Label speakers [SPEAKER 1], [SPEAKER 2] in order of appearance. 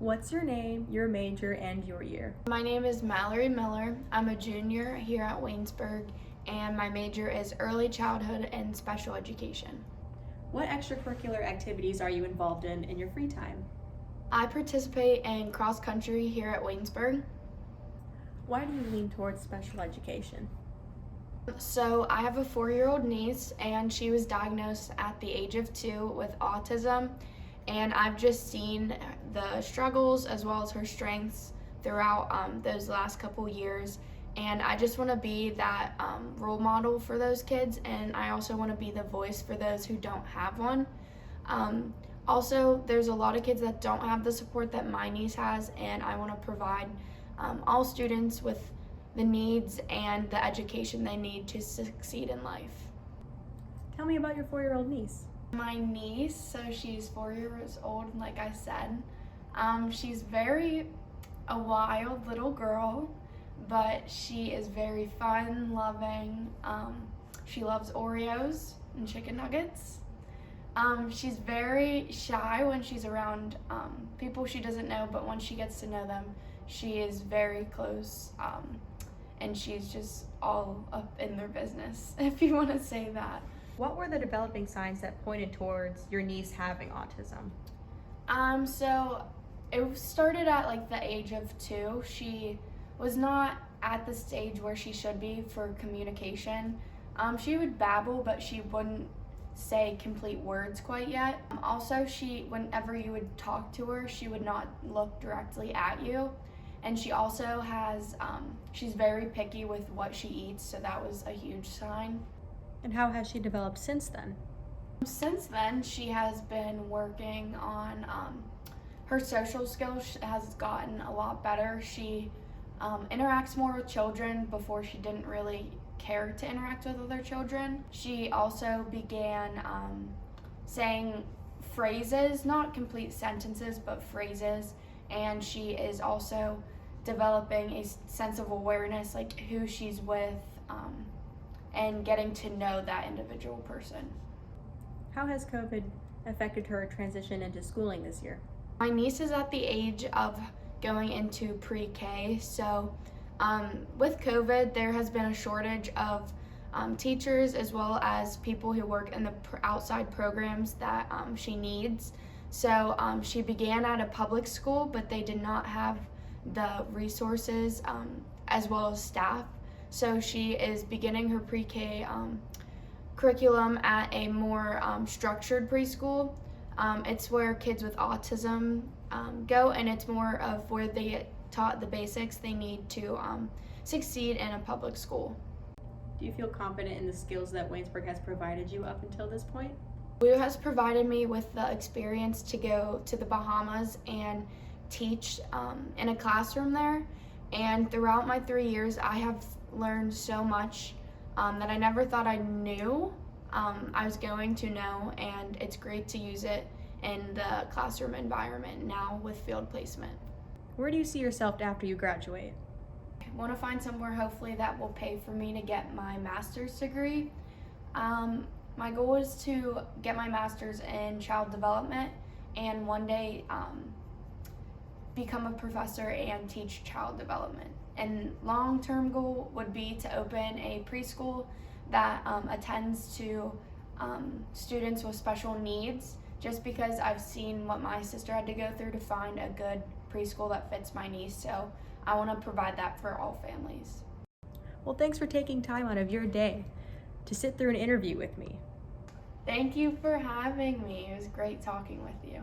[SPEAKER 1] What's your name, your major, and your year?
[SPEAKER 2] My name is Mallory Miller. I'm a junior here at Waynesburg, and my major is early childhood and special education.
[SPEAKER 1] What extracurricular activities are you involved in your free time?
[SPEAKER 2] I participate in cross country here at Waynesburg.
[SPEAKER 1] Why do you lean towards special education?
[SPEAKER 2] So I have a 4-year-old niece, and she was diagnosed at the age of 2 with autism, and I've just seen the struggles as well as her strengths throughout those last couple years, and I just want to be that role model for those kids, and I also want to be the voice for those who don't have one. Also, there's a lot of kids that don't have the support that my niece has, and I want to provide all students with the needs and the education they need to succeed in life.
[SPEAKER 1] Tell me about your 4-year-old niece.
[SPEAKER 2] My niece, so she's 4 years old, like I said. She's very a wild little girl, but she is very fun, loving. She loves Oreos and chicken nuggets. She's very shy when she's around people she doesn't know, but when she gets to know them, she is very close, and she's just all up in their business, if you want to say that.
[SPEAKER 1] What were the developing signs that pointed towards your niece having autism?
[SPEAKER 2] So it started at like the age of 2. She was not at the stage where she should be for communication. She would babble, but she wouldn't say complete words quite yet. Also, whenever you would talk to her, she would not look directly at you. And she also has, she's very picky with what she eats, so that was a huge sign.
[SPEAKER 1] And how has she developed since then?
[SPEAKER 2] Since then, she has been working on her social skills has gotten a lot better. She interacts more with children. Before, she didn't really care to interact with other children. She also began saying phrases, not complete sentences, but phrases. And she is also developing a sense of awareness, like who she's with, and getting to know that individual person.
[SPEAKER 1] How has COVID affected her transition into schooling this year?
[SPEAKER 2] My niece is at the age of going into pre-K, so with COVID, there has been a shortage of teachers as well as people who work in the outside programs that she needs. So she began at a public school, but they did not have the resources as well as staff. So she is beginning her pre-K curriculum at a more structured preschool. It's where kids with autism go, and it's more of where they get taught the basics they need to succeed in a public school.
[SPEAKER 1] Do you feel confident in the skills that Waynesburg has provided you up until this point?
[SPEAKER 2] WU has provided me with the experience to go to the Bahamas and teach in a classroom there. And throughout my 3 years, I have learned so much that I never thought I knew I was going to know, and it's great to use it in the classroom environment now with field placement.
[SPEAKER 1] Where do you see yourself after you graduate?
[SPEAKER 2] I want to find somewhere hopefully that will pay for me to get my master's degree. My goal is to get my master's in child development and one day become a professor and teach child development. And long-term goal would be to open a preschool that attends to students with special needs, just because I've seen what my sister had to go through to find a good preschool that fits my niece, so I want to provide that for all families.
[SPEAKER 1] Well, thanks for taking time out of your day to sit through an interview with me.
[SPEAKER 2] Thank you for having me. It was great talking with you.